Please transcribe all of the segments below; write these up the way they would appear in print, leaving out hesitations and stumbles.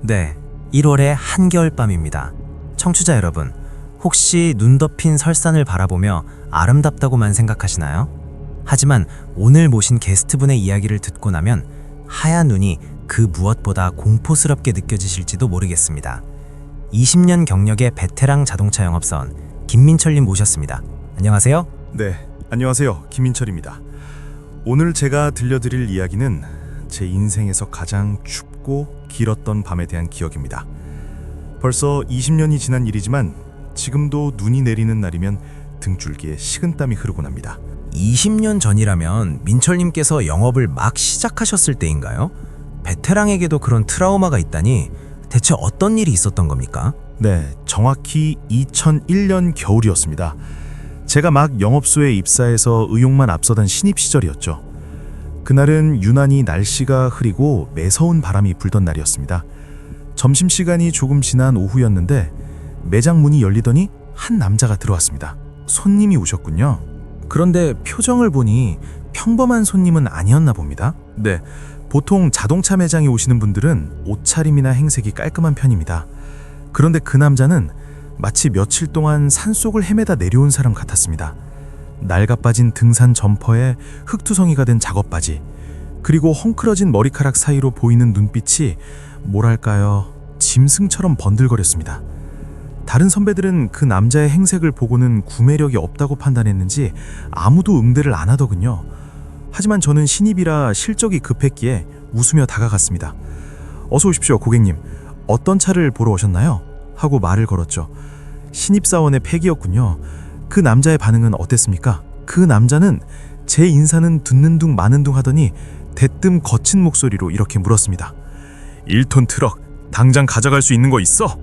네, 1월의 한겨울밤입니다. 청취자 여러분, 혹시 눈 덮인 설산을 바라보며 아름답다고만 생각하시나요? 하지만 오늘 모신 게스트분의 이야기를 듣고 나면 하얀 눈이 그 무엇보다 공포스럽게 느껴지실지도 모르겠습니다. 20년 경력의 베테랑 자동차 영업사원 김민철님 모셨습니다. 안녕하세요. 네, 안녕하세요. 김민철입니다. 오늘 제가 들려드릴 이야기는 제 인생에서 가장 춥고 길었던 밤에 대한 기억입니다. 벌써 20년이 지난 일이지만 지금도 눈이 내리는 날이면 등줄기에 식은땀이 흐르곤 합니다. 20년 전이라면 민철님께서 영업을 막 시작하셨을 때인가요? 베테랑에게도 그런 트라우마가 있다니 대체 어떤 일이 있었던 겁니까? 네, 정확히 2001년 겨울이었습니다. 제가 막 영업소에 입사해서 의욕만 앞서던 신입 시절이었죠. 그날은 유난히 날씨가 흐리고 매서운 바람이 불던 날이었습니다. 점심시간이 조금 지난 오후였는데 매장 문이 열리더니 한 남자가 들어왔습니다. 손님이 오셨군요. 그런데 표정을 보니 평범한 손님은 아니었나 봅니다. 네, 보통 자동차 매장에 오시는 분들은 옷차림이나 행색이 깔끔한 편입니다. 그런데 그 남자는 마치 며칠 동안 산속을 헤매다 내려온 사람 같았습니다. 낡아빠진 등산 점퍼에 흙투성이가 된 작업바지, 그리고 헝클어진 머리카락 사이로 보이는 눈빛이 뭐랄까요, 짐승처럼 번들거렸습니다. 다른 선배들은 그 남자의 행색을 보고는 구매력이 없다고 판단했는지 아무도 응대를 안 하더군요. 하지만 저는 신입이라 실적이 급했기에 웃으며 다가갔습니다. 어서 오십시오, 고객님. 어떤 차를 보러 오셨나요? 하고 말을 걸었죠. 신입사원의 패기였군요. 그 남자의 반응은 어땠습니까? 그 남자는 제 인사는 듣는 둥 마는 둥 하더니 대뜸 거친 목소리로 이렇게 물었습니다. 1톤 트럭 당장 가져갈 수 있는 거 있어?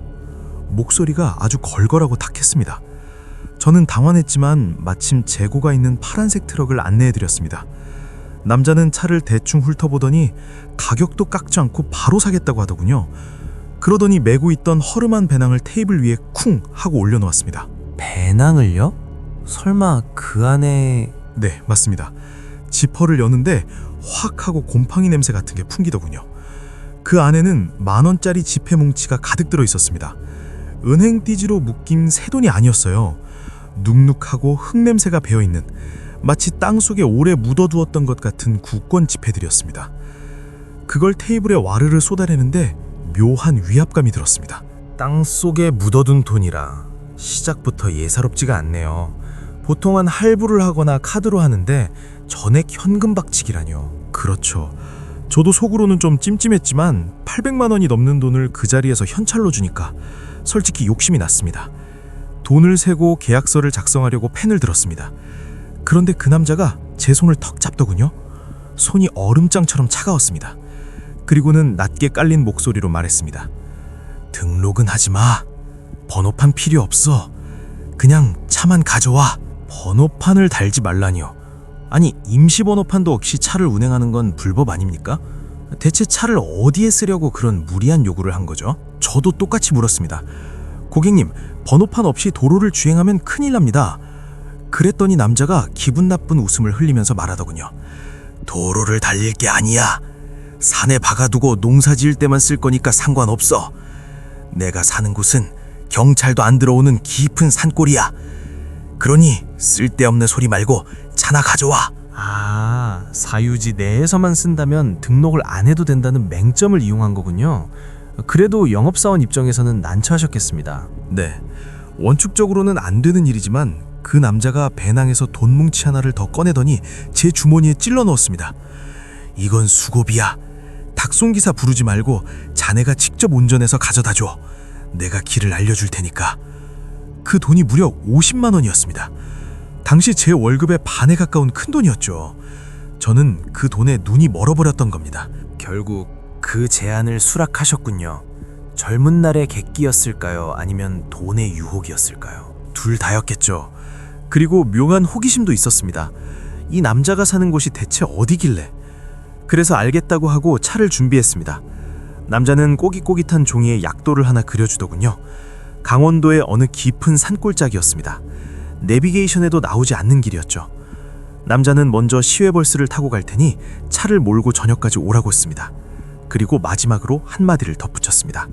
목소리가 아주 걸걸하고 탁했습니다. 저는 당황했지만 마침 재고가 있는 파란색 트럭을 안내해드렸습니다. 남자는 차를 대충 훑어보더니 가격도 깎지 않고 바로 사겠다고 하더군요. 그러더니 메고 있던 허름한 배낭을 테이블 위에 쿵 하고 올려놓았습니다. 배낭을요? 설마 그 안에... 네, 맞습니다. 지퍼를 여는데 확 하고 곰팡이 냄새 같은 게 풍기더군요. 그 안에는 10,000원짜리 지폐 뭉치가 가득 들어 있었습니다. 은행 띠지로 묶인 새돈이 아니었어요. 눅눅하고 흙냄새가 배어있는, 마치 땅속에 오래 묻어두었던 것 같은 굳건 지폐들이었습니다. 그걸 테이블에 와르르 쏟아내는데 묘한 위압감이 들었습니다. 땅속에 묻어둔 돈이라 시작부터 예사롭지가 않네요. 보통은 할부를 하거나 카드로 하는데 전액 현금 박치기라뇨. 그렇죠. 저도 속으로는 좀 찜찜했지만 800만 원이 넘는 돈을 그 자리에서 현찰로 주니까 솔직히 욕심이 났습니다. 돈을 세고 계약서를 작성하려고 펜을 들었습니다. 그런데 그 남자가 제 손을 턱 잡더군요. 손이 얼음장처럼 차가웠습니다. 그리고는 낮게 깔린 목소리로 말했습니다. 등록은 하지 마. 번호판 필요 없어. 그냥 차만 가져와. 번호판을 달지 말라니요. 아니, 임시 번호판도 없이 차를 운행하는 건 불법 아닙니까? 대체 차를 어디에 쓰려고 그런 무리한 요구를 한 거죠? 저도 똑같이 물었습니다. 고객님, 번호판 없이 도로를 주행하면 큰일 납니다. 그랬더니 남자가 기분 나쁜 웃음을 흘리면서 말하더군요. 도로를 달릴 게 아니야. 산에 박아두고 농사 지을 때만 쓸 거니까 상관없어. 내가 사는 곳은 경찰도 안 들어오는 깊은 산골이야. 그러니 쓸데없는 소리 말고 차나 가져와. 아, 사유지 내에서만 쓴다면 등록을 안 해도 된다는 맹점을 이용한 거군요. 그래도 영업사원 입장에서는 난처하셨겠습니다. 네, 원칙적으로는 안 되는 일이지만 그 남자가 배낭에서 돈 뭉치 하나를 더 꺼내더니 제 주머니에 찔러 넣었습니다. 이건 수고비야. 닥송기사 부르지 말고 자네가 직접 운전해서 가져다 줘. 내가 길을 알려줄 테니까. 그 돈이 무려 50만 원이었습니다. 당시 제 월급의 반에 가까운 큰 돈이었죠. 저는 그 돈에 눈이 멀어버렸던 겁니다. 결국 그 제안을 수락하셨군요. 젊은 날의 객기였을까요? 아니면 돈의 유혹이었을까요? 둘 다였겠죠. 그리고 묘한 호기심도 있었습니다. 이 남자가 사는 곳이 대체 어디길래? 그래서 알겠다고 하고 차를 준비했습니다. 남자는 꼬깃꼬깃한 종이에 약도를 하나 그려주더군요. 강원도의 어느 깊은 산골짜기였습니다. 내비게이션에도 나오지 않는 길이었죠. 남자는 먼저 시외버스를 타고 갈 테니 차를 몰고 저녁까지 오라고 했습니다. 그리고 마지막으로 한마디를 덧붙였습니다.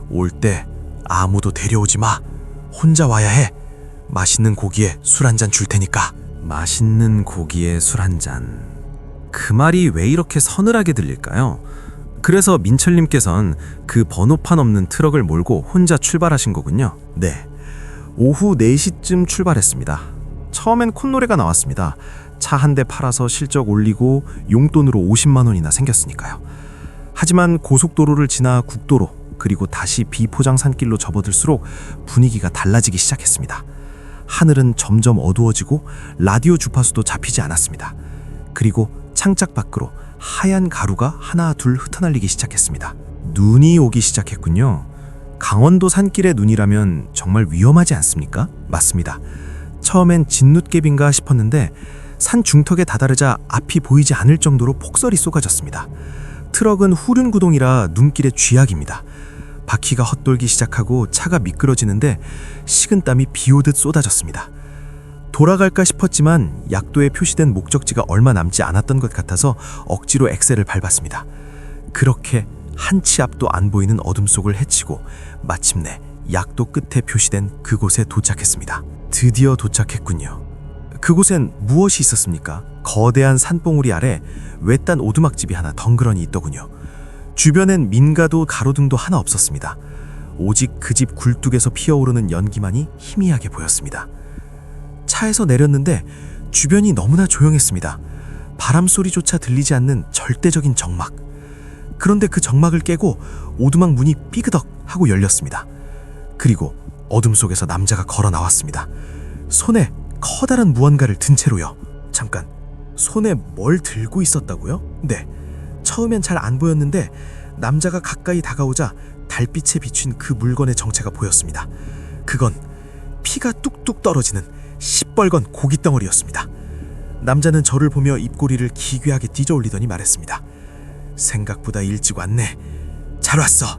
올 때 아무도 데려오지 마. 혼자 와야 해. 맛있는 고기에 술 한 잔 줄 테니까. 맛있는 고기에 술 한 잔. 그 말이 왜 이렇게 서늘하게 들릴까요? 그래서 민철님께선 그 번호판 없는 트럭을 몰고 혼자 출발하신 거군요. 네. 오후 4시쯤 출발했습니다. 처음엔 콧노래가 나왔습니다. 차 한 대 팔아서 실적 올리고 용돈으로 50만 원이나 생겼으니까요. 하지만 고속도로를 지나 국도로 그리고 다시 비포장 산길로 접어들수록 분위기가 달라지기 시작했습니다. 하늘은 점점 어두워지고 라디오 주파수도 잡히지 않았습니다. 그리고 창작 밖으로 하얀 가루가 하나 둘 흩어날리기 시작했습니다. 눈이 오기 시작했군요. 강원도 산길의 눈이라면 정말 위험하지 않습니까? 맞습니다. 처음엔 진눈깨비인가 싶었는데 산 중턱에 다다르자 앞이 보이지 않을 정도로 폭설이 쏟아졌습니다. 트럭은 후륜구동이라 눈길의 쥐약입니다. 바퀴가 헛돌기 시작하고 차가 미끄러지는데 식은땀이 비오듯 쏟아졌습니다. 돌아갈까 싶었지만 약도에 표시된 목적지가 얼마 남지 않았던 것 같아서 억지로 엑셀을 밟았습니다. 그렇게 한 치 앞도 안 보이는 어둠 속을 헤치고 마침내 약도 끝에 표시된 그곳에 도착했습니다. 드디어 도착했군요. 그곳엔 무엇이 있었습니까? 거대한 산봉우리 아래 외딴 오두막집이 하나 덩그러니 있더군요. 주변엔 민가도 가로등도 하나 없었습니다. 오직 그 집 굴뚝에서 피어오르는 연기만이 희미하게 보였습니다. 차에서 내렸는데 주변이 너무나 조용했습니다. 바람 소리조차 들리지 않는 절대적인 정막. 그런데 그 정막을 깨고 오두막 문이 삐그덕 하고 열렸습니다. 그리고 어둠 속에서 남자가 걸어 나왔습니다. 손에 커다란 무언가를 든 채로요. 잠깐, 손에 뭘 들고 있었다고요? 네, 처음엔 잘 안 보였는데 남자가 가까이 다가오자 달빛에 비춘 그 물건의 정체가 보였습니다. 그건 피가 뚝뚝 떨어지는 시뻘건 고깃덩어리였습니다. 남자는 저를 보며 입꼬리를 기괴하게 찢어올리더니 말했습니다. 생각보다 일찍 왔네. 잘 왔어.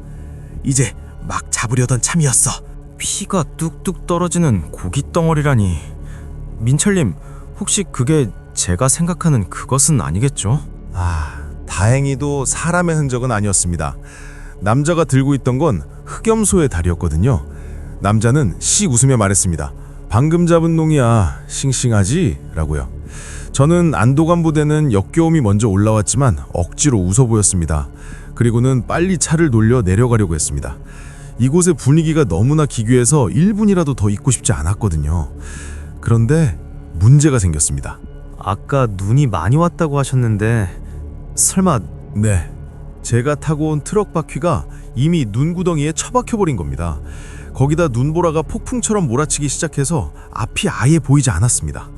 이제 막 잡으려던 참이었어. 피가 뚝뚝 떨어지는 고깃덩어리라니. 민철님, 혹시 그게 제가 생각하는 그것은 아니겠죠? 다행히도 사람의 흔적은 아니었습니다. 남자가 들고 있던 건 흑염소의 다리였거든요. 남자는 씩 웃으며 말했습니다. 방금 잡은 놈이야. 싱싱하지? 라고요. 저는 안도감보다는 역겨움이 먼저 올라왔지만 억지로 웃어 보였습니다. 그리고는 빨리 차를 돌려 내려가려고 했습니다. 이곳의 분위기가 너무나 기괴해서 1분이라도 더 있고 싶지 않았거든요. 그런데 문제가 생겼습니다. 아까 눈이 많이 왔다고 하셨는데 설마... 네, 제가 타고 온 트럭 바퀴가 이미 눈구덩이에 처박혀버린 겁니다. 거기다 눈보라가 폭풍처럼 몰아치기 시작해서 앞이 아예 보이지 않았습니다.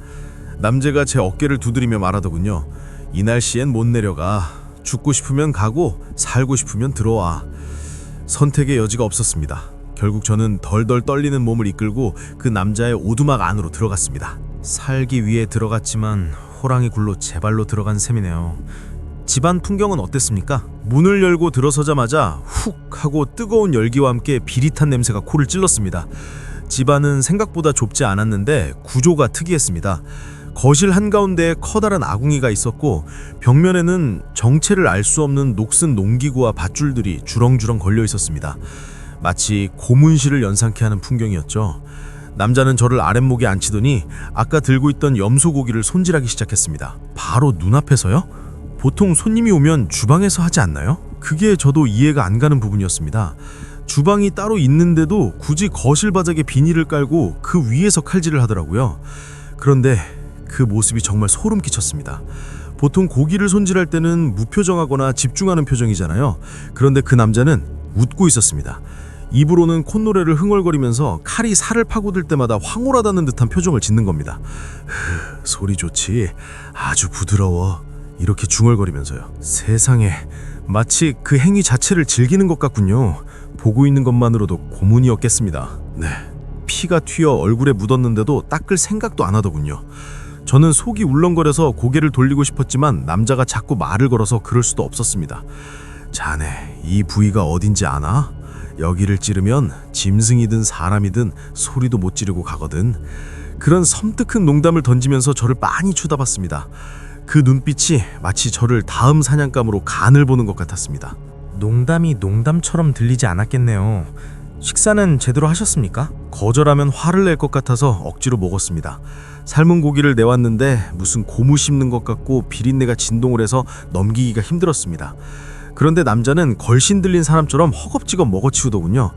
남자가 제 어깨를 두드리며 말하더군요. 이 날씨엔 못 내려가. 죽고 싶으면 가고 살고 싶으면 들어와. 선택의 여지가 없었습니다. 결국 저는 덜덜 떨리는 몸을 이끌고 그 남자의 오두막 안으로 들어갔습니다. 살기 위해 들어갔지만 호랑이 굴로 제 발로 들어간 셈이네요. 집안 풍경은 어땠습니까? 문을 열고 들어서자마자 훅 하고 뜨거운 열기와 함께 비릿한 냄새가 코를 찔렀습니다. 집안은 생각보다 좁지 않았는데 구조가 특이했습니다. 거실 한가운데에 커다란 아궁이가 있었고 벽면에는 정체를 알 수 없는 녹슨 농기구와 밧줄들이 주렁주렁 걸려 있었습니다. 마치 고문실을 연상케 하는 풍경이었죠. 남자는 저를 아랫목에 앉히더니 아까 들고 있던 염소고기를 손질하기 시작했습니다. 바로 눈앞에서요? 보통 손님이 오면 주방에서 하지 않나요? 그게 저도 이해가 안 가는 부분이었습니다. 주방이 따로 있는데도 굳이 거실 바닥에 비닐을 깔고 그 위에서 칼질을 하더라고요. 그런데 그 모습이 정말 소름 끼쳤습니다. 보통 고기를 손질할 때는 무표정하거나 집중하는 표정이잖아요. 그런데 그 남자는 웃고 있었습니다. 입으로는 콧노래를 흥얼거리면서 칼이 살을 파고들 때마다 황홀하다는 듯한 표정을 짓는 겁니다. 소리 좋지. 아주 부드러워. 이렇게 중얼거리면서요. 세상에, 마치 그 행위 자체를 즐기는 것 같군요. 보고 있는 것만으로도 고문이었겠습니다. 네, 피가 튀어 얼굴에 묻었는데도 닦을 생각도 안 하더군요. 저는 속이 울렁거려서 고개를 돌리고 싶었지만 남자가 자꾸 말을 걸어서 그럴 수도 없었습니다. 자네, 이 부위가 어딘지 아나? 여기를 찌르면 짐승이든 사람이든 소리도 못 지르고 가거든. 그런 섬뜩한 농담을 던지면서 저를 빤히 쳐다봤습니다. 그 눈빛이 마치 저를 다음 사냥감으로 간을 보는 것 같았습니다. 농담이 농담처럼 들리지 않았겠네요. 식사는 제대로 하셨습니까? 거절하면 화를 낼 것 같아서 억지로 먹었습니다. 삶은 고기를 내왔는데 무슨 고무 씹는 것 같고 비린내가 진동을 해서 넘기기가 힘들었습니다. 그런데 남자는 걸신 들린 사람처럼 허겁지겁 먹어치우더군요.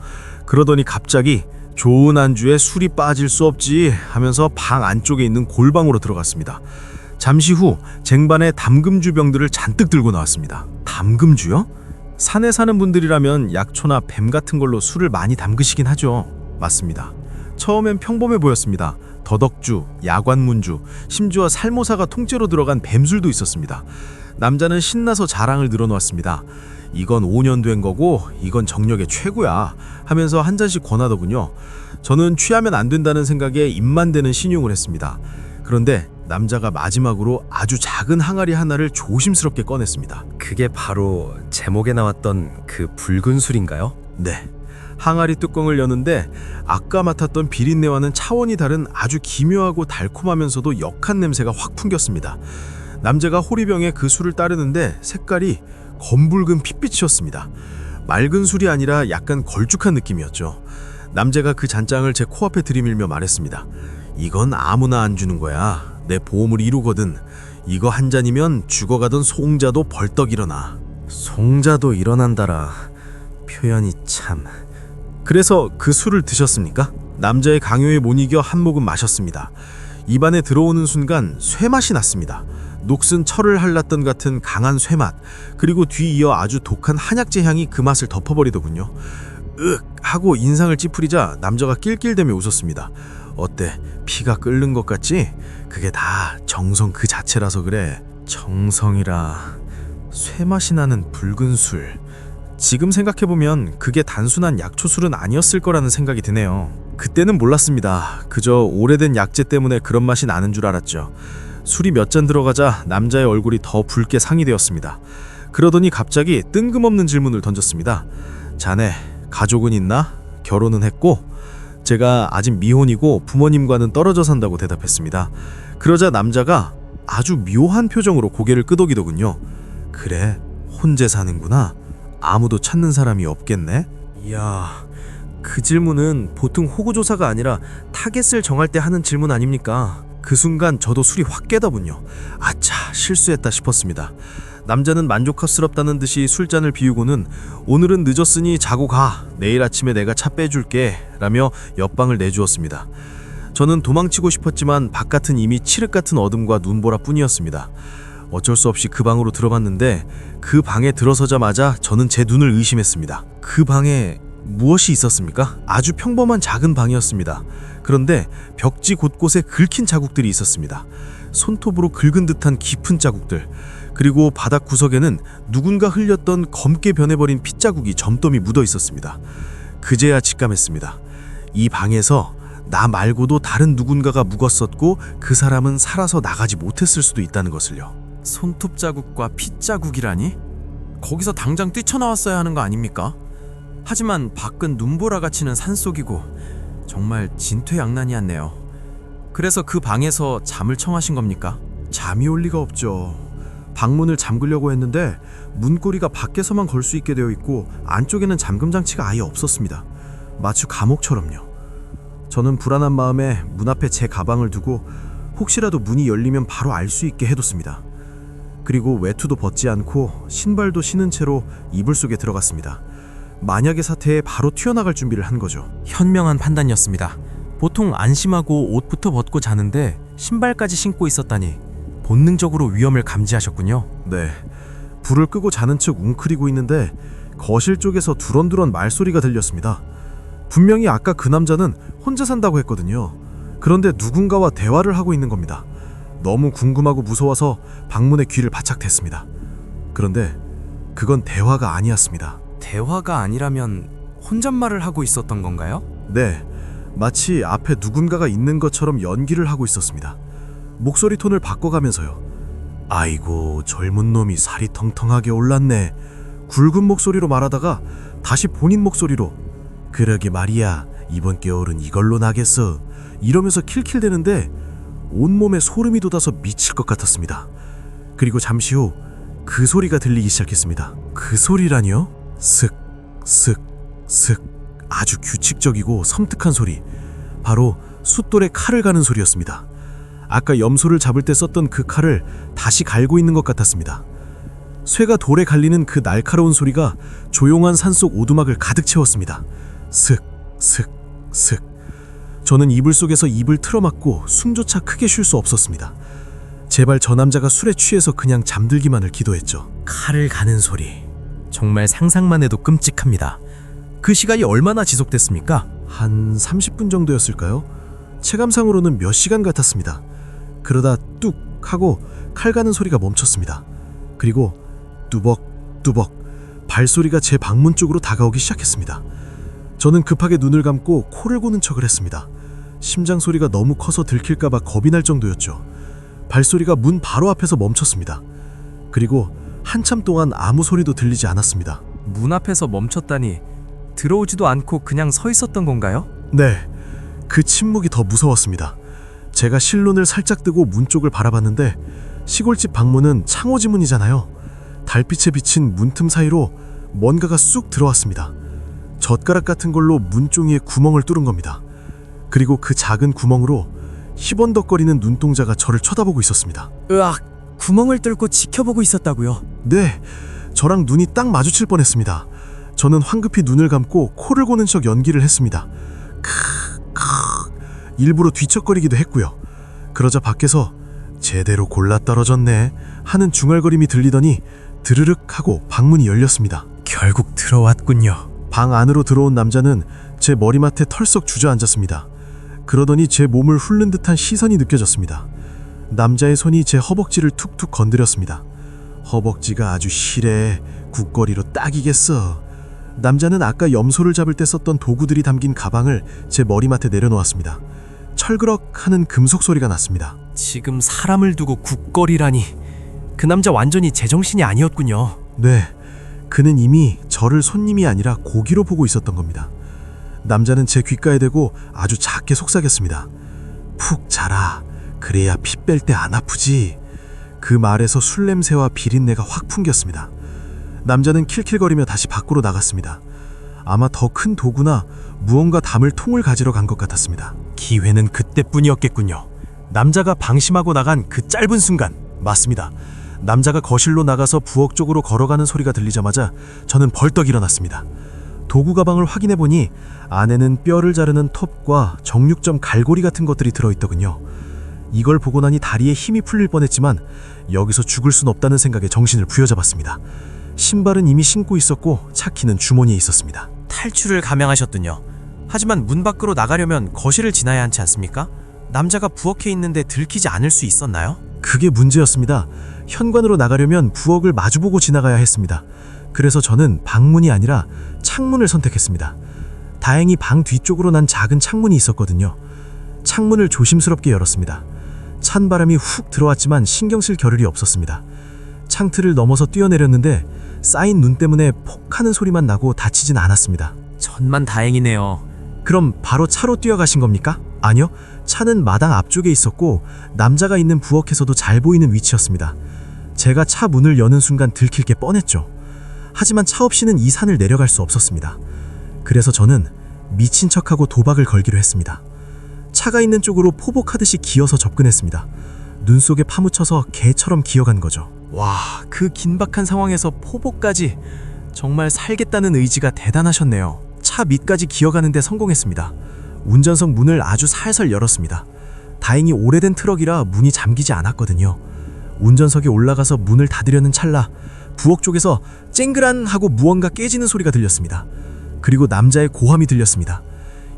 그러더니 갑자기 좋은 안주에 술이 빠질 수 없지 하면서 방 안쪽에 있는 골방으로 들어갔습니다. 잠시 후 쟁반에 담금주 병들을 잔뜩 들고 나왔습니다. 담금주요? 산에 사는 분들이라면 약초나 뱀 같은 걸로 술을 많이 담그시긴 하죠. 맞습니다. 처음엔 평범해 보였습니다. 더덕주, 야관문주, 심지어 살모사가 통째로 들어간 뱀술도 있었습니다. 남자는 신나서 자랑을 늘어놓았습니다. 이건 5년 된 거고 이건 정력의 최고야 하면서 한 잔씩 권하더군요. 저는 취하면 안 된다는 생각에 입만 대는 신용을 했습니다. 그런데 남자가 마지막으로 아주 작은 항아리 하나를 조심스럽게 꺼냈습니다. 그게 바로 제목에 나왔던 그 붉은 술인가요? 네. 항아리 뚜껑을 여는데 아까 맡았던 비린내와는 차원이 다른 아주 기묘하고 달콤하면서도 역한 냄새가 확 풍겼습니다. 남자가 호리병에 그 술을 따르는데 색깔이 검붉은 핏빛이었습니다. 맑은 술이 아니라 약간 걸쭉한 느낌이었죠. 남자가 그 잔장을 제 코앞에 들이밀며 말했습니다. 이건 아무나 안 주는 거야. 내 보험을 이루거든. 이거 한 잔이면 죽어가던 송자도 벌떡 일어나. 송자도 일어난다라. 표현이 참... 그래서 그 술을 드셨습니까? 남자의 강요에 못 이겨 한 모금 마셨습니다. 입안에 들어오는 순간 쇠맛이 났습니다. 녹슨 철을 할랐던 같은 강한 쇠맛, 그리고 뒤이어 아주 독한 한약재 향이 그 맛을 덮어버리더군요. 으악 하고 인상을 찌푸리자 남자가 낄낄대며 웃었습니다. 어때? 피가 끓는 것 같지? 그게 다 정성 그 자체라서 그래. 정성이라... 쇠맛이 나는 붉은 술... 지금 생각해보면 그게 단순한 약초술은 아니었을 거라는 생각이 드네요. 그때는 몰랐습니다. 그저 오래된 약재 때문에 그런 맛이 나는 줄 알았죠. 술이 몇 잔 들어가자 남자의 얼굴이 더 붉게 상이 되었습니다. 그러더니 갑자기 뜬금없는 질문을 던졌습니다. 자네 가족은 있나? 결혼은 했고? 제가 아직 미혼이고 부모님과는 떨어져 산다고 대답했습니다. 그러자 남자가 아주 묘한 표정으로 고개를 끄덕이더군요. 그래, 혼자 사는구나. 아무도 찾는 사람이 없겠네? 이야... 그 질문은 보통 호구조사가 아니라 타겟을 정할 때 하는 질문 아닙니까? 그 순간 저도 술이 확 깨더군요. 아차, 실수했다 싶었습니다. 남자는 만족스럽다는 듯이 술잔을 비우고는 오늘은 늦었으니 자고 가. 내일 아침에 내가 차 빼줄게 라며 옆방을 내주었습니다. 저는 도망치고 싶었지만 바깥은 이미 칠흑 같은 어둠과 눈보라 뿐이었습니다. 어쩔 수 없이 그 방으로 들어봤는데 그 방에 들어서자마자 저는 제 눈을 의심했습니다. 그 방에 무엇이 있었습니까? 아주 평범한 작은 방이었습니다. 그런데 벽지 곳곳에 긁힌 자국들이 있었습니다. 손톱으로 긁은 듯한 깊은 자국들, 그리고 바닥 구석에는 누군가 흘렸던 검게 변해버린 핏자국이 점점이 묻어 있었습니다. 그제야 직감했습니다. 이 방에서 나 말고도 다른 누군가가 묵었었고 그 사람은 살아서 나가지 못했을 수도 있다는 것을요. 손톱 자국과 핏 자국이라니? 거기서 당장 뛰쳐나왔어야 하는 거 아닙니까? 하지만 밖은 눈보라가 치는 산속이고 정말 진퇴양난이었네요. 그래서 그 방에서 잠을 청하신 겁니까? 잠이 올 리가 없죠. 방문을 잠그려고 했는데 문고리가 밖에서만 걸 수 있게 되어 있고 안쪽에는 잠금 장치가 아예 없었습니다. 마치 감옥처럼요. 저는 불안한 마음에 문 앞에 제 가방을 두고 혹시라도 문이 열리면 바로 알 수 있게 해뒀습니다. 그리고 외투도 벗지 않고 신발도 신은 채로 이불 속에 들어갔습니다. 만약의 사태에 바로 튀어나갈 준비를 한 거죠. 현명한 판단이었습니다. 보통 안심하고 옷부터 벗고 자는데 신발까지 신고 있었다니 본능적으로 위험을 감지하셨군요. 네, 불을 끄고 자는 척 웅크리고 있는데 거실 쪽에서 두런두런 말소리가 들렸습니다. 분명히 아까 그 남자는 혼자 산다고 했거든요. 그런데 누군가와 대화를 하고 있는 겁니다. 너무 궁금하고 무서워서 방문에 귀를 바짝 댔습니다. 그런데 그건 대화가 아니었습니다. 대화가 아니라면 혼잣말을 하고 있었던 건가요? 네, 마치 앞에 누군가가 있는 것처럼 연기를 하고 있었습니다. 목소리 톤을 바꿔가면서요. 아이고, 젊은 놈이 살이 텅텅하게 올랐네. 굵은 목소리로 말하다가 다시 본인 목소리로 그러게 말이야, 이번 겨울은 이걸로 나겠어 이러면서 킬킬대는데 온몸에 소름이 돋아서 미칠 것 같았습니다. 그리고 잠시 후 그 소리가 들리기 시작했습니다. 그 소리라니요? 슥, 슥, 슥. 아주 규칙적이고 섬뜩한 소리. 바로 숫돌에 칼을 가는 소리였습니다. 아까 염소를 잡을 때 썼던 그 칼을 다시 갈고 있는 것 같았습니다. 쇠가 돌에 갈리는 그 날카로운 소리가 조용한 산속 오두막을 가득 채웠습니다. 슥, 슥, 슥. 저는 이불 속에서 입을 틀어막고 숨조차 크게 쉴 수 없었습니다. 제발 저 남자가 술에 취해서 그냥 잠들기만을 기도했죠. 칼을 가는 소리. 정말 상상만 해도 끔찍합니다. 그 시간이 얼마나 지속됐습니까? 한 30분 정도였을까요? 체감상으로는 몇 시간 같았습니다. 그러다 뚝 하고 칼 가는 소리가 멈췄습니다. 그리고 뚜벅 뚜벅 발소리가 제 방문 쪽으로 다가오기 시작했습니다. 저는 급하게 눈을 감고 코를 고는 척을 했습니다. 심장 소리가 너무 커서 들킬까봐 겁이 날 정도였죠. 발소리가 문 바로 앞에서 멈췄습니다. 그리고 한참 동안 아무 소리도 들리지 않았습니다. 문 앞에서 멈췄다니 들어오지도 않고 그냥 서 있었던 건가요? 네, 그 침묵이 더 무서웠습니다. 제가 실눈을 살짝 뜨고 문 쪽을 바라봤는데 시골집 방문은 창호지문이잖아요. 달빛에 비친 문틈 사이로 뭔가가 쑥 들어왔습니다. 젓가락 같은 걸로 문종이에 구멍을 뚫은 겁니다. 그리고 그 작은 구멍으로 희번덕거리는 눈동자가 저를 쳐다보고 있었습니다. 으악, 구멍을 뚫고 지켜보고 있었다고요? 네, 저랑 눈이 딱 마주칠 뻔했습니다. 저는 황급히 눈을 감고 코를 고는 척 연기를 했습니다. 크크, 일부러 뒤척거리기도 했고요. 그러자 밖에서 제대로 골라 떨어졌네 하는 중얼거림이 들리더니 드르륵 하고 방문이 열렸습니다. 결국 들어왔군요. 방 안으로 들어온 남자는 제 머리맡에 털썩 주저앉았습니다. 그러더니 제 몸을 훑는 듯한 시선이 느껴졌습니다. 남자의 손이 제 허벅지를 툭툭 건드렸습니다. 허벅지가 아주 실해 국거리로 딱이겠어. 남자는 아까 염소를 잡을 때 썼던 도구들이 담긴 가방을 제 머리맡에 내려놓았습니다. 철그럭 하는 금속 소리가 났습니다. 지금 사람을 두고 국거리라니. 그 남자 완전히 제정신이 아니었군요. 네, 그는 이미 저를 손님이 아니라 고기로 보고 있었던 겁니다. 남자는 제 귓가에 대고 아주 작게 속삭였습니다. 푹 자라. 그래야 피 뺄 때 안 아프지. 그 말에서 술 냄새와 비린내가 확 풍겼습니다. 남자는 킬킬거리며 다시 밖으로 나갔습니다. 아마 더 큰 도구나 무언가 담을 통을 가지러 간 것 같았습니다. 기회는 그때뿐이었겠군요. 남자가 방심하고 나간 그 짧은 순간, 맞습니다. 남자가 거실로 나가서 부엌 쪽으로 걸어가는 소리가 들리자마자 저는 벌떡 일어났습니다. 도구 가방을 확인해보니 안에는 뼈를 자르는 톱과 정육점 갈고리 같은 것들이 들어있더군요. 이걸 보고 나니 다리에 힘이 풀릴 뻔했지만 여기서 죽을 순 없다는 생각에 정신을 부여잡았습니다. 신발은 이미 신고 있었고 차키는 주머니에 있었습니다. 탈출을 감행하셨군요. 하지만 문 밖으로 나가려면 거실을 지나야 하지 않습니까? 남자가 부엌에 있는데 들키지 않을 수 있었나요? 그게 문제였습니다. 현관으로 나가려면 부엌을 마주보고 지나가야 했습니다. 그래서 저는 방문이 아니라 창문을 선택했습니다. 다행히 방 뒤쪽으로 난 작은 창문이 있었거든요. 창문을 조심스럽게 열었습니다. 찬 바람이 훅 들어왔지만 신경 쓸 겨를이 없었습니다. 창틀을 넘어서 뛰어내렸는데 쌓인 눈 때문에 폭 하는 소리만 나고 다치진 않았습니다. 천만 다행이네요. 그럼 바로 차로 뛰어가신 겁니까? 아니요. 차는 마당 앞쪽에 있었고 남자가 있는 부엌에서도 잘 보이는 위치였습니다. 제가 차 문을 여는 순간 들킬 게 뻔했죠. 하지만 차 없이는 이 산을 내려갈 수 없었습니다. 그래서 저는 미친 척하고 도박을 걸기로 했습니다. 차가 있는 쪽으로 포복하듯이 기어서 접근했습니다. 눈 속에 파묻혀서 개처럼 기어간 거죠. 와, 그 긴박한 상황에서 포복까지. 정말 살겠다는 의지가 대단하셨네요. 차 밑까지 기어가는데 성공했습니다. 운전석 문을 아주 살살 열었습니다. 다행히 오래된 트럭이라 문이 잠기지 않았거든요. 운전석에 올라가서 문을 닫으려는 찰나 부엌 쪽에서 쨍그란 하고 무언가 깨지는 소리가 들렸습니다. 그리고 남자의 고함이 들렸습니다.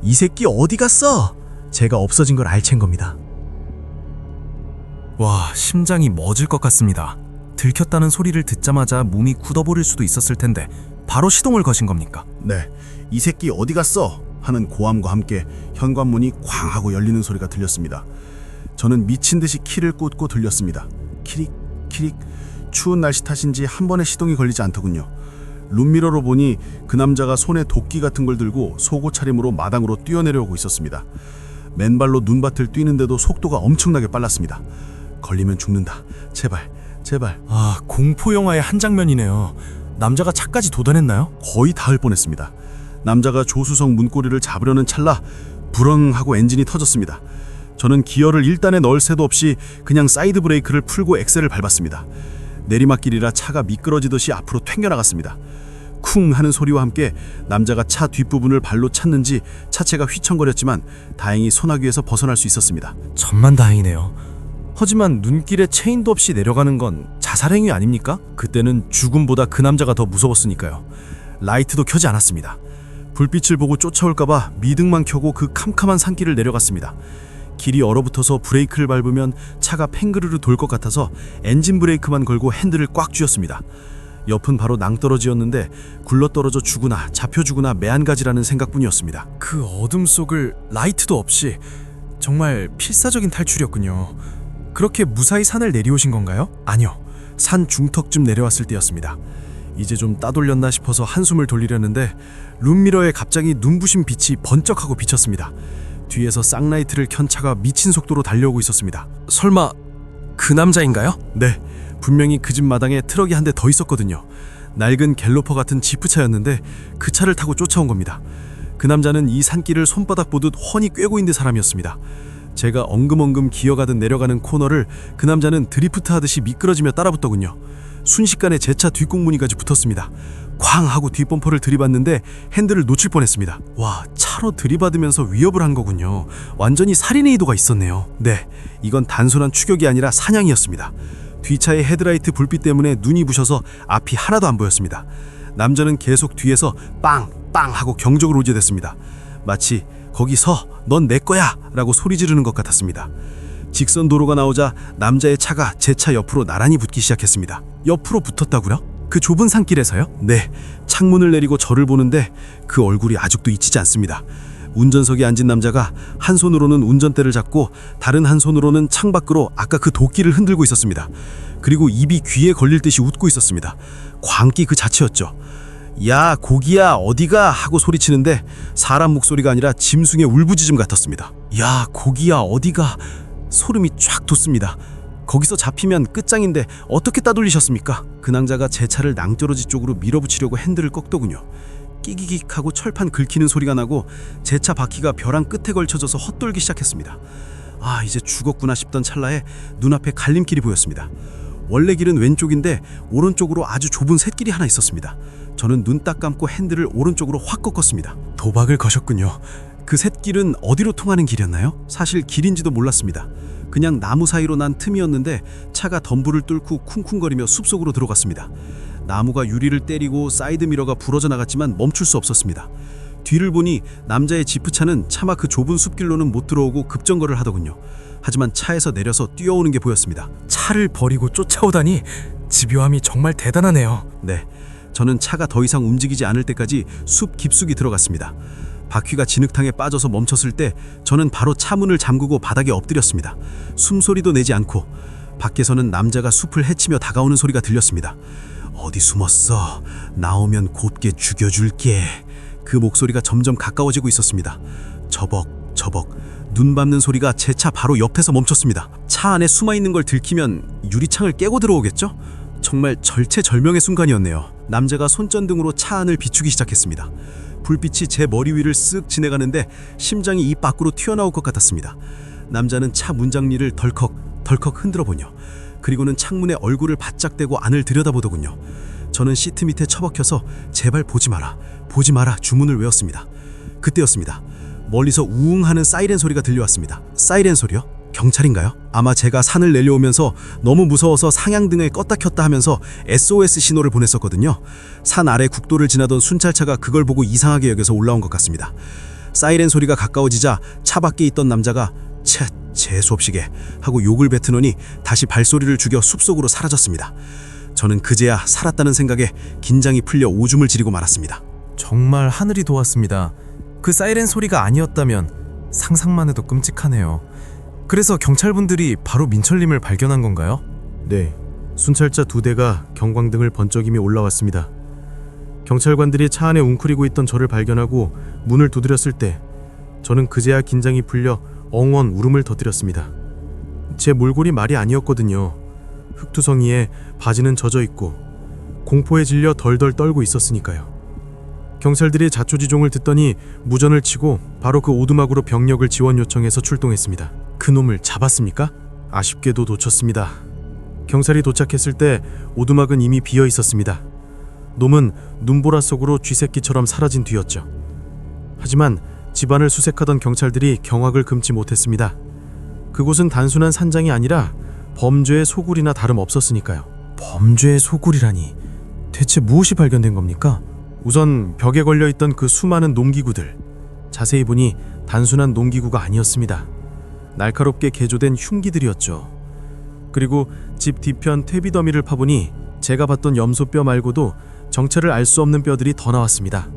이 새끼 어디 갔어? 제가 없어진 걸 알챈 겁니다. 와, 심장이 멎을 것 같습니다. 들켰다는 소리를 듣자마자 몸이 굳어버릴 수도 있었을 텐데 바로 시동을 거신 겁니까? 네, 이 새끼 어디 갔어? 하는 고함과 함께 현관문이 쾅 하고 열리는 소리가 들렸습니다. 저는 미친 듯이 키를 꽂고 들렸습니다. 키릭, 키릭. 추운 날씨 탓인지 한 번에 시동이 걸리지 않더군요. 룸미러로 보니 그 남자가 손에 도끼 같은 걸 들고 속옷 차림으로 마당으로 뛰어내려오고 있었습니다. 맨발로 눈밭을 뛰는데도 속도가 엄청나게 빨랐습니다. 걸리면 죽는다. 제발, 제발. 아, 공포 영화의 한 장면이네요. 남자가 차까지 도달했나요? 거의 닿을 뻔했습니다. 남자가 조수석 문고리를 잡으려는 찰나 부렁 하고 엔진이 터졌습니다. 저는 기어를 1단에 넣을 새도 없이 그냥 사이드 브레이크를 풀고 엑셀을 밟았습니다. 내리막길이라 차가 미끄러지듯이 앞으로 튕겨나갔습니다. 쿵 하는 소리와 함께 남자가 차 뒷부분을 발로 찼는지 차체가 휘청거렸지만 다행히 소나귀에서 벗어날 수 있었습니다. 천만 다행이네요. 하지만 눈길에 체인도 없이 내려가는 건 자살행위 아닙니까? 그때는 죽음보다 그 남자가 더 무서웠으니까요. 라이트도 켜지 않았습니다. 불빛을 보고 쫓아올까봐 미등만 켜고 그 캄캄한 산길을 내려갔습니다. 길이 얼어붙어서 브레이크를 밟으면 차가 팽그르르 돌 것 같아서 엔진 브레이크만 걸고 핸들을 꽉 쥐었습니다. 옆은 바로 낭떠러지였는데 굴러떨어져 죽으나 잡혀 죽으나 매한가지라는 생각뿐이었습니다. 그 어둠 속을 라이트도 없이 정말 필사적인 탈출이었군요. 그렇게 무사히 산을 내려오신 건가요? 아니요. 산 중턱쯤 내려왔을 때였습니다. 이제 좀 따돌렸나 싶어서 한숨을 돌리려는데 룸미러에 갑자기 눈부신 빛이 번쩍하고 비쳤습니다. 뒤에서 쌍라이트를 켠 차가 미친 속도로 달려오고 있었습니다. 설마 그 남자인가요? 네, 분명히 그 집 마당에 트럭이 한 대 더 있었거든요. 낡은 갤로퍼 같은 지프차였는데 그 차를 타고 쫓아온 겁니다. 그 남자는 이 산길을 손바닥 보듯 훤히 꿰고 있는 사람이었습니다. 제가 엉금엉금 기어가듯 내려가는 코너를 그 남자는 드리프트 하듯이 미끄러지며 따라붙더군요. 순식간에 제 차 뒷공무니까지 붙었습니다. 쾅 하고 뒷범퍼를 들이받는데 핸들을 놓칠 뻔했습니다. 와, 차로 들이받으면서 위협을 한 거군요. 완전히 살인의 의도가 있었네요. 네, 이건 단순한 추격이 아니라 사냥이었습니다. 뒷차의 헤드라이트 불빛 때문에 눈이 부셔서 앞이 하나도 안 보였습니다. 남자는 계속 뒤에서 빵! 빵! 하고 경적을 우제댔습니다. 마치 거기 서! 넌 내 거야! 라고 소리 지르는 것 같았습니다. 직선 도로가 나오자 남자의 차가 제 차 옆으로 나란히 붙기 시작했습니다. 옆으로 붙었다고요? 그 좁은 산길에서요? 네, 창문을 내리고 저를 보는데 그 얼굴이 아직도 잊히지 않습니다. 운전석에 앉은 남자가 한 손으로는 운전대를 잡고 다른 한 손으로는 창밖으로 아까 그 도끼를 흔들고 있었습니다. 그리고 입이 귀에 걸릴 듯이 웃고 있었습니다. 광기 그 자체였죠. 야, 고기야, 어디가? 하고 소리치는데 사람 목소리가 아니라 짐승의 울부짖음 같았습니다. 야, 고기야, 어디가? 소름이 쫙 돋습니다. 거기서 잡히면 끝장인데 어떻게 따돌리셨습니까? 그 남자가 제 차를 낭떠러지 쪽으로 밀어붙이려고 핸들을 꺾더군요. 끼기익 하고 철판 긁히는 소리가 나고 제 차 바퀴가 벼랑 끝에 걸쳐져서 헛돌기 시작했습니다. 아, 이제 죽었구나 싶던 찰나에 눈앞에 갈림길이 보였습니다. 원래 길은 왼쪽인데 오른쪽으로 아주 좁은 샛길이 하나 있었습니다. 저는 눈 딱 감고 핸들을 오른쪽으로 확 꺾었습니다. 도박을 거셨군요. 그 샛길은 어디로 통하는 길이었나요? 사실 길인지도 몰랐습니다. 그냥 나무 사이로 난 틈이었는데 차가 덤불을 뚫고 쿵쿵거리며 숲속으로 들어갔습니다. 나무가 유리를 때리고 사이드미러가 부러져 나갔지만 멈출 수 없었습니다. 뒤를 보니 남자의 지프차는 차마 그 좁은 숲길로는 못 들어오고 급정거를 하더군요. 하지만 차에서 내려서 뛰어오는 게 보였습니다. 차를 버리고 쫓아오다니 집요함이 정말 대단하네요. 네, 저는 차가 더 이상 움직이지 않을 때까지 숲 깊숙이 들어갔습니다. 바퀴가 진흙탕에 빠져서 멈췄을 때 저는 바로 차 문을 잠그고 바닥에 엎드렸습니다. 숨소리도 내지 않고 밖에서는 남자가 숲을 헤치며 다가오는 소리가 들렸습니다. 어디 숨었어? 나오면 곱게 죽여줄게. 그 목소리가 점점 가까워지고 있었습니다. 저벅저벅 눈 밟는 소리가 제 차 바로 옆에서 멈췄습니다. 차 안에 숨어있는 걸 들키면 유리창을 깨고 들어오겠죠? 정말 절체절명의 순간이었네요. 남자가 손전등으로 차 안을 비추기 시작했습니다. 불빛이 제 머리 위를 쓱 지나가는데 심장이 입 밖으로 튀어나올 것 같았습니다. 남자는 차 문장리를 덜컥 흔들어보뇨. 그리고는 창문에 얼굴을 바짝 대고 안을 들여다보더군요. 저는 시트 밑에 처박혀서 제발 보지 마라 주문을 외웠습니다. 그때였습니다. 멀리서 우웅 하는 사이렌 소리가 들려왔습니다. 사이렌 소리요? 경찰인가요? 아마 제가 산을 내려오면서 너무 무서워서 상향등을 껐다 켰다 하면서 SOS 신호를 보냈었거든요. 산 아래 국도를 지나던 순찰차가 그걸 보고 이상하게 여겨서 올라온 것 같습니다. 사이렌 소리가 가까워지자 차 밖에 있던 남자가 쳇, 재수없이게 하고 욕을 뱉으더니 다시 발소리를 죽여 숲속으로 사라졌습니다. 저는 그제야 살았다는 생각에 긴장이 풀려 오줌을 지리고 말았습니다. 정말 하늘이 도왔습니다. 그 사이렌 소리가 아니었다면 상상만 해도 끔찍하네요. 그래서 경찰분들이 바로 민철님을 발견한 건가요? 네, 순찰차 2대가 경광등을 번쩍이며 올라왔습니다. 경찰관들이 차 안에 웅크리고 있던 저를 발견하고 문을 두드렸을 때 저는 그제야 긴장이 풀려 엉엉 울음을 터뜨렸습니다. 제 몰골이 말이 아니었거든요. 흙투성이에 바지는 젖어 있고 공포에 질려 덜덜 떨고 있었으니까요. 경찰들이 자초지종을 듣더니 무전을 치고 바로 그 오두막으로 병력을 지원 요청해서 출동했습니다. 그 놈을 잡았습니까? 아쉽게도 놓쳤습니다. 경찰이 도착했을 때 오두막은 이미 비어 있었습니다. 놈은 눈보라 속으로 쥐새끼처럼 사라진 뒤였죠. 하지만 집안을 수색하던 경찰들이 경악을 금치 못했습니다. 그곳은 단순한 산장이 아니라 범죄의 소굴이나 다름없었으니까요. 범죄의 소굴이라니 대체 무엇이 발견된 겁니까? 우선 벽에 걸려있던 그 수많은 농기구들, 자세히 보니 단순한 농기구가 아니었습니다. 날카롭게 개조된 흉기들이었죠. 그리고 집 뒤편 퇴비더미를 파보니 제가 봤던 염소뼈 말고도 정체를 알 수 없는 뼈들이 더 나왔습니다.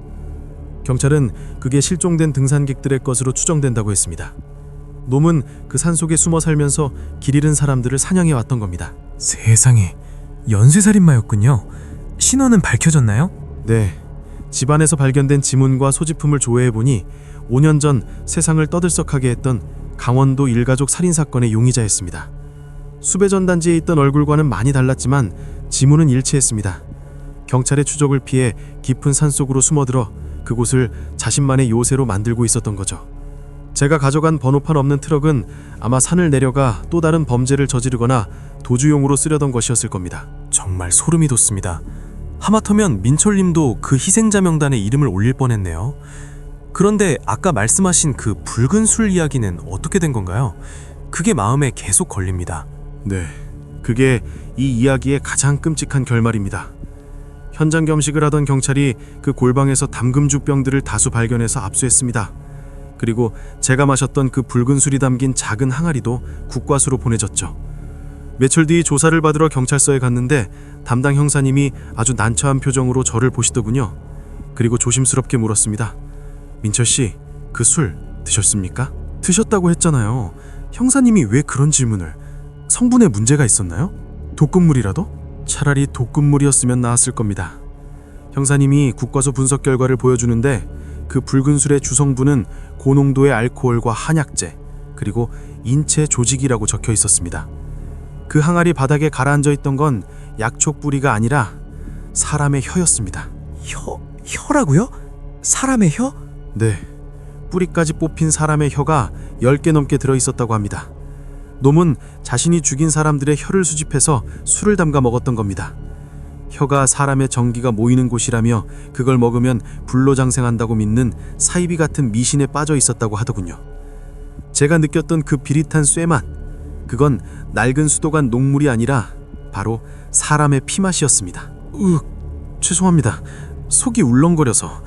경찰은 그게 실종된 등산객들의 것으로 추정된다고 했습니다. 놈은 그 산속에 숨어 살면서 길 잃은 사람들을 사냥해 왔던 겁니다. 세상에, 연쇄살인마였군요. 신원은 밝혀졌나요? 네, 집안에서 발견된 지문과 소지품을 조회해보니 5년 전 세상을 떠들썩하게 했던 강원도 일가족 살인사건의 용의자였습니다. 수배전 단지에 있던 얼굴과는 많이 달랐지만 지문은 일치했습니다. 경찰의 추적을 피해 깊은 산속으로 숨어들어 그곳을 자신만의 요새로 만들고 있었던 거죠. 제가 가져간 번호판 없는 트럭은 아마 산을 내려가 또 다른 범죄를 저지르거나 도주용으로 쓰려던 것이었을 겁니다. 정말 소름이 돋습니다. 하마터면 민철님도 그 희생자 명단에 이름을 올릴 뻔했네요. 그런데 아까 말씀하신 그 붉은 술 이야기는 어떻게 된 건가요? 그게 마음에 계속 걸립니다. 네, 그게 이 이야기의 가장 끔찍한 결말입니다. 현장 겸식을 하던 경찰이 그 골방에서 담금주 병들을 다수 발견해서 압수했습니다. 그리고 제가 마셨던 그 붉은 술이 담긴 작은 항아리도 국과수로 보내졌죠. 며칠 뒤 조사를 받으러 경찰서에 갔는데 담당 형사님이 아주 난처한 표정으로 저를 보시더군요. 그리고 조심스럽게 물었습니다. 민철 씨, 그 술 드셨습니까? 드셨다고 했잖아요. 형사님이 왜 그런 질문을? 성분에 문제가 있었나요? 독극물이라도? 차라리 독극물이었으면 나았을 겁니다. 형사님이 국과수 분석 결과를 보여주는데 그 붉은 술의 주성분은 고농도의 알코올과 한약재, 그리고 인체 조직이라고 적혀 있었습니다. 그 항아리 바닥에 가라앉아 있던 건 약초 뿌리가 아니라 사람의 혀였습니다. 혀라고요? 사람의 혀? 네, 뿌리까지 뽑힌 사람의 혀가 10개 넘게 들어있었다고 합니다. 놈은 자신이 죽인 사람들의 혀를 수집해서 술을 담가 먹었던 겁니다. 혀가 사람의 정기가 모이는 곳이라며 그걸 먹으면 불로장생한다고 믿는 사이비 같은 미신에 빠져 있었다고 하더군요. 제가 느꼈던 그 비릿한 쇠맛, 그건 낡은 수도관 녹물이 아니라 바로 사람의 피맛이었습니다. 죄송합니다. 속이 울렁거려서.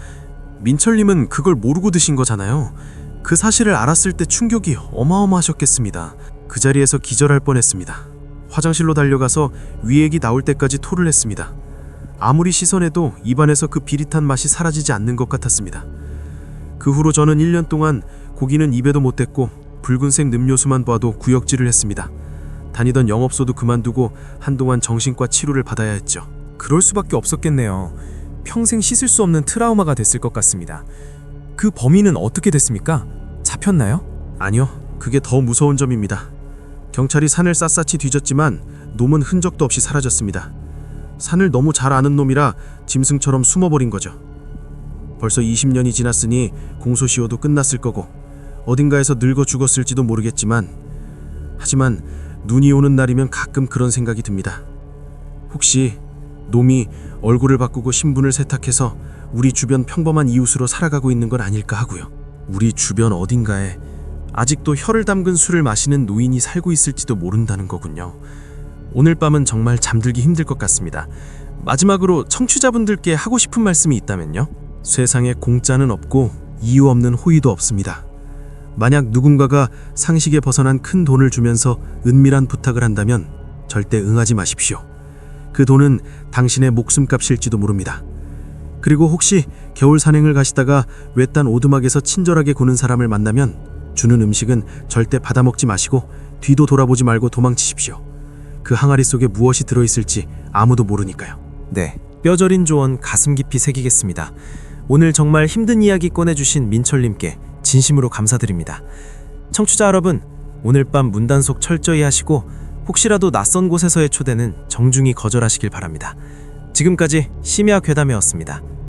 민철님은 그걸 모르고 드신 거잖아요. 그 사실을 알았을 때 충격이 어마어마하셨겠습니다. 그 자리에서 기절할 뻔했습니다. 화장실로 달려가서 위액이 나올 때까지 토를 했습니다. 아무리 씻어내도 입안에서 그 비릿한 맛이 사라지지 않는 것 같았습니다. 그 후로 저는 1년 동안 고기는 입에도 못 댔고 붉은색 늠료수만 봐도 구역질을 했습니다. 다니던 영업소도 그만두고 한동안 정신과 치료를 받아야 했죠. 그럴 수밖에 없었겠네요. 평생 씻을 수 없는 트라우마가 됐을 것 같습니다. 그 범인은 어떻게 됐습니까? 잡혔나요? 아니요, 그게 더 무서운 점입니다. 경찰이 산을 샅샅이 뒤졌지만 놈은 흔적도 없이 사라졌습니다. 산을 너무 잘 아는 놈이라 짐승처럼 숨어버린 거죠. 벌써 20년이 지났으니 공소시효도 끝났을 거고 어딘가에서 늙어 죽었을지도 모르겠지만, 하지만 눈이 오는 날이면 가끔 그런 생각이 듭니다. 혹시 놈이 얼굴을 바꾸고 신분을 세탁해서 우리 주변 평범한 이웃으로 살아가고 있는 건 아닐까 하고요. 우리 주변 어딘가에 아직도 혀를 담근 술을 마시는 노인이 살고 있을지도 모른다는 거군요. 오늘 밤은 정말 잠들기 힘들 것 같습니다. 마지막으로 청취자분들께 하고 싶은 말씀이 있다면요? 세상에 공짜는 없고 이유 없는 호의도 없습니다. 만약 누군가가 상식에 벗어난 큰 돈을 주면서 은밀한 부탁을 한다면 절대 응하지 마십시오. 그 돈은 당신의 목숨값일지도 모릅니다. 그리고 혹시 겨울 산행을 가시다가 외딴 오두막에서 친절하게 구는 사람을 만나면 주는 음식은 절대 받아먹지 마시고 뒤도 돌아보지 말고 도망치십시오. 그 항아리 속에 무엇이 들어있을지 아무도 모르니까요. 네, 뼈저린 조언 가슴 깊이 새기겠습니다. 오늘 정말 힘든 이야기 꺼내주신 민철님께 진심으로 감사드립니다. 청취자 여러분, 오늘 밤 문단속 철저히 하시고 혹시라도 낯선 곳에서의 초대는 정중히 거절하시길 바랍니다. 지금까지 심야 괴담이었습니다.